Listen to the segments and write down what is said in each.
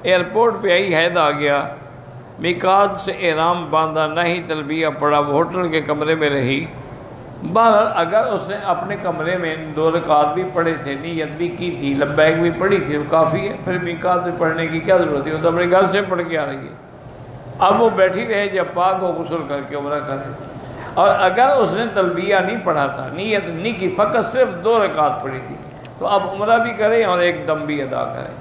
Airport پہ آئی، حید آ گیا، میقات سے احرام باندھا، نہ ہی تلبیہ پڑا، وہ ہوٹل کے کمرے میں رہی۔ بہرحال اگر اس نے اپنے کمرے میں 2 رکعت بھی پڑھے تھے، نیت بھی کی تھی، لبیک بھی پڑھی تھی، وہ کافی ہے، پھر میقات سے پڑھنے کی کیا ضرورت ہے؟ وہ تو اپنے گھر سے پڑھ کے آ رہی ہے۔ اب وہ بیٹھی رہے، جب پاک ہو غسل کر کے عمرہ کرے۔ اور اگر اس نے تلبیہ نہیں پڑھا تھا، نیت نہیں کی، فقط صرف 2 رکعت پڑھی تھی، تو اب عمرہ بھی کرے اور ایک دم بھی ادا کرے۔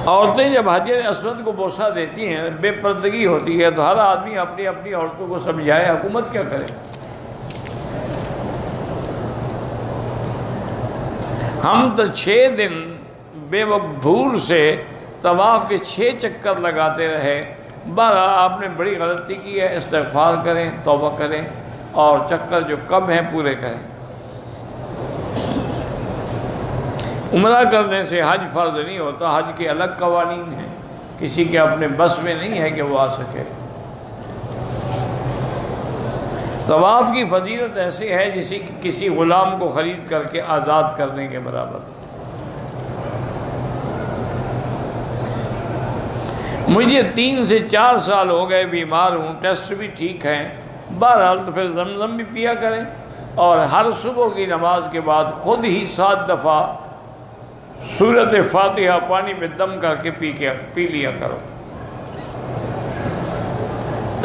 عورتیں جب حجر اسود کو بوسہ دیتی ہیں، بے پردگی ہوتی ہے، تو ہر آدمی اپنی اپنی عورتوں کو سمجھائے، حکومت کیا کرے؟ ہم تو 6 دن بے وقت بھول سے طواف کے 6 چکر لگاتے رہے۔ بہرحال آپ نے بڑی غلطی کی ہے، استغفار کریں، توبہ کریں، اور چکر جو کم ہیں پورے کریں۔ عمرہ کرنے سے حج فرض نہیں ہوتا، حج کے الگ قوانین ہیں، کسی کے اپنے بس میں نہیں ہے کہ وہ آ سکے۔ طواف کی فضیلت ایسی ہے جیسے کسی غلام کو خرید کر کے آزاد کرنے کے برابر۔ مجھے 3 سے 4 سال ہو گئے بیمار ہوں، ٹیسٹ بھی ٹھیک ہیں، بہرحال تو پھر زمزم بھی پیا کریں، اور ہر صبح کی نماز کے بعد خود ہی 7 دفعہ سورۃ فاتحہ پانی میں دم کر کے پی لیا کرو۔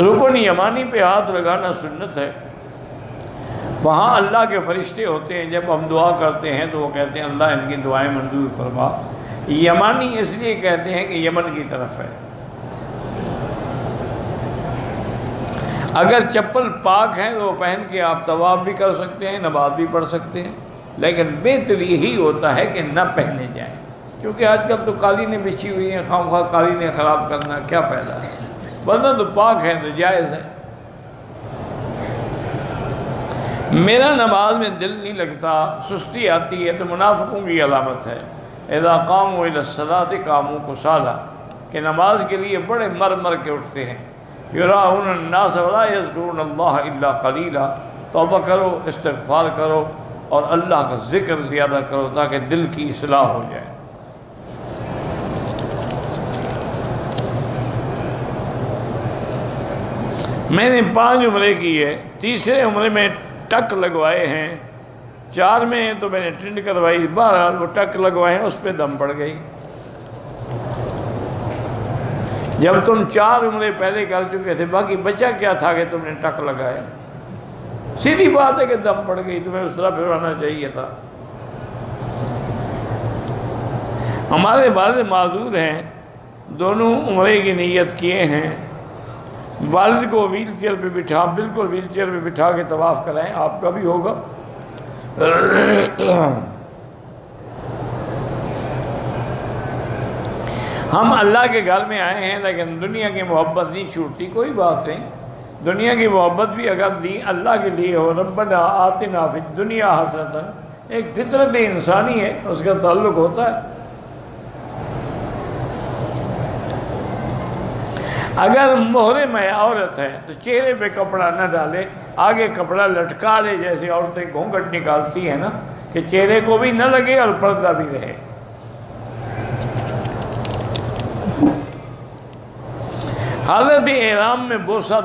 رکن یمانی پہ ہاتھ لگانا سنت ہے۔ وہاں اللہ کے فرشتے ہوتے ہیں، جب ہم دعا کرتے ہیں تو وہ کہتے ہیں اللہ ان کی دعائیں منظور فرما۔ یمانی اس لیے کہتے ہیں کہ یمن کی طرف ہے۔ اگر چپل پاک ہیں تو وہ پہن کے آپ طواف بھی کر سکتے ہیں، نماز بھی پڑھ سکتے ہیں، لیکن بہتر یہی ہوتا ہے کہ نہ پہنے جائیں، کیونکہ آج کل تو قالینیں بچھی ہوئی ہیں، خواہ خواہ قالینیں خراب کرنا کیا فائدہ ہے؟ ورنہ تو پاک ہیں تو جائز ہے۔ میرا نماز میں دل نہیں لگتا، سستی آتی ہے، تو منافقوں کی علامت ہے۔ اذا قاموا الی الصلاۃ قاموا کسالی، کہ نماز کے لیے بڑے مر مر کے اٹھتے ہیں۔ یراؤن الناس ولا یذکرون اللہ الا قلیلا، توبہ کرو، استغفار کرو، اور اللہ کا ذکر زیادہ کرو تاکہ دل کی اصلاح ہو جائے۔ میں نے 5 عمرے کیے، تیسرے عمرے میں ٹک لگوائے ہیں، 4 میں تو میں نے ٹرینڈ کروائی، بہرحال وہ ٹک لگوائے ہیں، اس پہ دم پڑ گئی۔ جب تم 4 عمرے پہلے کر چکے تھے، باقی بچا کیا تھا کہ تم نے ٹک لگائے؟ سیدھی بات ہے کہ دم پڑ گئی، تمہیں اس طرح پھروانا چاہیے تھا۔ ہمارے والد معذور ہیں، دونوں عمرے کی نیت کیے ہیں، والد کو ویل چیئر پہ بٹھا، بالکل ویل چیئر پہ بٹھا کے طواف کرائیں، آپ کا بھی ہوگا۔ ہم اللہ کے گھر میں آئے ہیں، لیکن دنیا کی محبت نہیں چھوٹتی، کوئی بات نہیں، دنیا کی محبت بھی اگر دی اللہ کے لیے ہو، ربنا آتنا فی الدنیا حسنۃ، ایک فطرت انسانی ہے، اس کا تعلق ہوتا ہے۔ اگر محرم ہے، عورت ہے، تو چہرے پہ کپڑا نہ ڈالے، آگے کپڑا لٹکا لے، جیسے عورتیں گھونگھٹ نکالتی ہیں نا، کہ چہرے کو بھی نہ لگے اور پردہ بھی رہے۔ حالت احرام میں بوسہ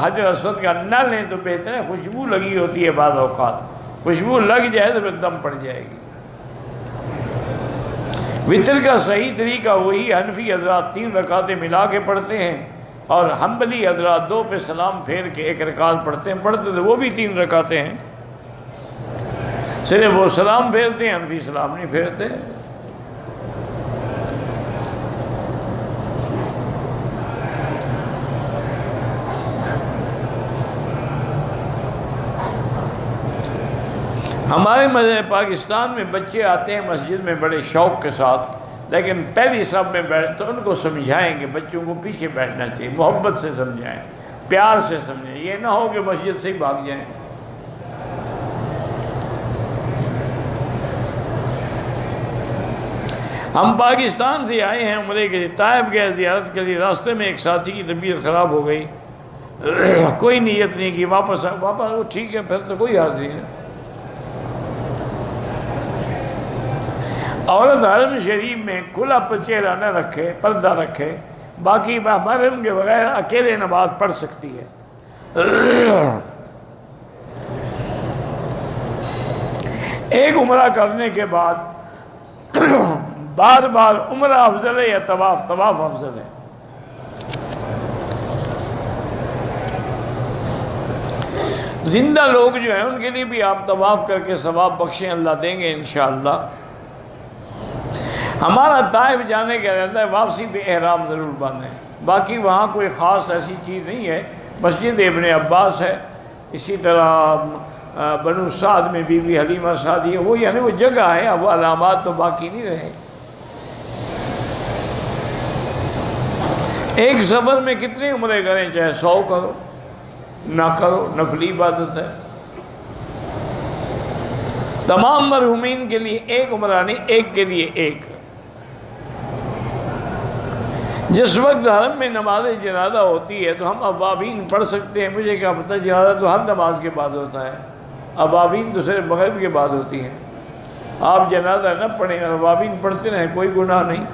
حجر اسود کا نہ لیں تو بہتر ہے، خوشبو لگی ہوتی ہے بعض اوقات، خوشبو لگ جائے تو پھر دم پڑ جائے گی۔ وتر کا صحیح طریقہ وہی، حنفی حضرات 3 رکعتیں ملا کے پڑھتے ہیں، اور حنبلی حضرات 2 پہ سلام پھیر کے 1 رکعت پڑھتے ہیں، پڑھتے تو وہ بھی 3 رکعتیں ہیں، صرف وہ سلام پھیرتے ہیں، حنفی سلام نہیں پھیرتے۔ ہمارے مذہب پاکستان میں بچے آتے ہیں مسجد میں بڑے شوق کے ساتھ، لیکن پہلی صف میں بیٹھ تو ان کو سمجھائیں کہ بچوں کو پیچھے بیٹھنا چاہیے، محبت سے سمجھائیں، پیار سے سمجھائیں، یہ نہ ہو کہ مسجد سے ہی بھاگ جائیں۔ ہم پاکستان سے آئے ہیں عمرے کے لیے، طائف گئے زیارت کے لیے، راستے میں ایک ساتھی کی طبیعت خراب ہو گئی، کوئی نیت نہیں کی، واپس وہ ٹھیک ہے، پھر تو کوئی حرج نہیں ہے۔ عورت حرم شریف میں کھلا چہرہ نہ رکھے، پردہ رکھے، باقی محرم کے بغیر اکیلے نماز پڑھ سکتی ہے۔ ایک عمرہ کرنے کے بعد بار بار عمرہ افضل ہے یا طواف؟ طواف افضل ہے۔ زندہ لوگ جو ہیں ان کے لیے بھی آپ طواف کر کے ثواب بخشیں، اللہ دیں گے انشاءاللہ۔ ہمارا طائف جانے کا رہتا ہے، واپسی پہ احرام ضرور باندھیں، باقی وہاں کوئی خاص ایسی چیز نہیں ہے۔ مسجد ابن عباس ہے، اسی طرح بنو سعد میں بی بی حلیمہ سعدی ہے، وہ یعنی وہ جگہ ہے، اب وہ علامات تو باقی نہیں رہے۔ ایک سفر میں کتنے عمرے کریں، چاہے 100 کرو نہ کرو، نفلی عبادت ہے۔ تمام مرحومین کے لیے ایک عمرہ نہیں، ایک کے لیے ایک۔ جس وقت حرم میں نماز جنازہ ہوتی ہے تو ہم اوابین پڑھ سکتے ہیں، مجھے کیا پتہ، جنازہ تو ہر نماز کے بعد ہوتا ہے، اوابین تو صرف مغرب کے بعد ہوتی ہے۔ آپ جنازہ نہ پڑھیں اور اوابین پڑھتے رہیں، کوئی گناہ نہیں۔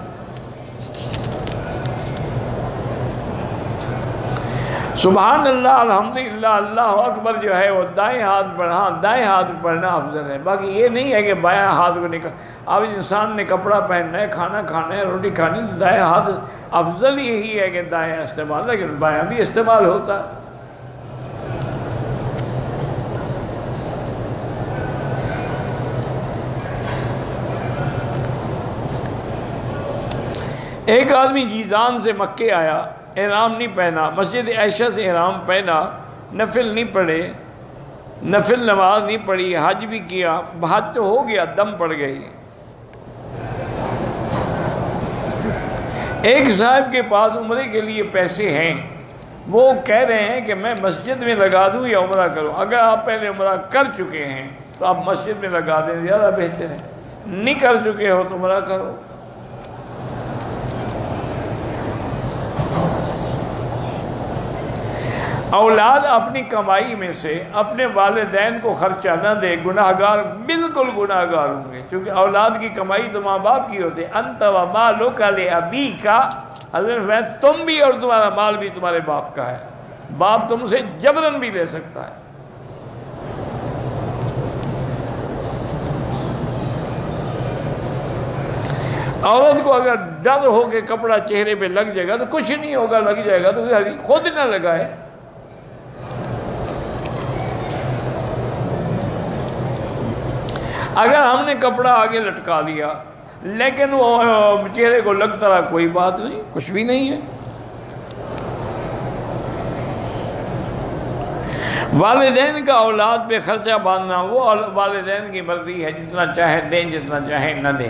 سبحان اللہ، الحمدللہ، اللہ اکبر جو ہے وہ دائیں ہاتھ پڑھنا، دائیں ہاتھ پڑھنا افضل ہے۔ باقی یہ نہیں ہے کہ بایاں ہاتھ کو نکل، اب انسان نے کپڑا پہننا ہے، کھانا کھانا ہے، روٹی کھانی، دائیں ہاتھ افضل یہی ہے کہ دائیں استعمال، لیکن بایاں بھی استعمال ہوتا ہے۔ ایک آدمی جیزان سے مکے آیا، احرام نہیں پہنا، مسجد عائشہ سے احرام پہنا، نفل نہیں پڑھے، نفل نماز نہیں پڑھی، حج بھی کیا، حج تو ہو گیا، دم پڑ گئی۔ ایک صاحب کے پاس عمرے کے لیے پیسے ہیں، وہ کہہ رہے ہیں کہ میں مسجد میں لگا دوں یا عمرہ کروں۔ اگر آپ پہلے عمرہ کر چکے ہیں تو آپ مسجد میں لگا دیں، زیادہ بہتر ہے۔ نہیں کر چکے ہو تو عمرہ کرو۔ اولاد اپنی کمائی میں سے اپنے والدین کو خرچہ نہ دے، گناہگار بالکل گناہگار ہوں گے، کیونکہ اولاد کی کمائی تو ماں باپ کی ہوتی ہے۔ انت و مالک لابیک، حضرت فرمایا تم بھی اور تمہارا مال بھی تمہارے باپ کا ہے، باپ تم سے جبراً بھی لے سکتا ہے۔ عورت کو اگر ڈر ہو کہ کپڑا چہرے پہ لگ جائے گا تو کچھ نہیں ہوگا، لگ جائے گا تو خود نہ لگائے۔ اگر ہم نے کپڑا آگے لٹکا لیا لیکن وہ چہرے کو لگتا رہا، کوئی بات نہیں، کچھ بھی نہیں ہے۔ والدین کا اولاد پہ خرچہ باندھنا وہ والدین کی مرضی ہے، جتنا چاہے دیں، جتنا چاہے نہ دیں۔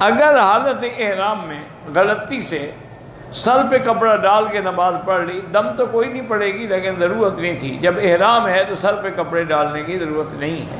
اگر حالت احرام میں غلطی سے سر پہ کپڑا ڈال کے نماز پڑھ لی، دم تو کوئی نہیں پڑے گی، لیکن ضرورت نہیں تھی۔ جب احرام ہے تو سر پہ کپڑے ڈالنے کی ضرورت نہیں ہے۔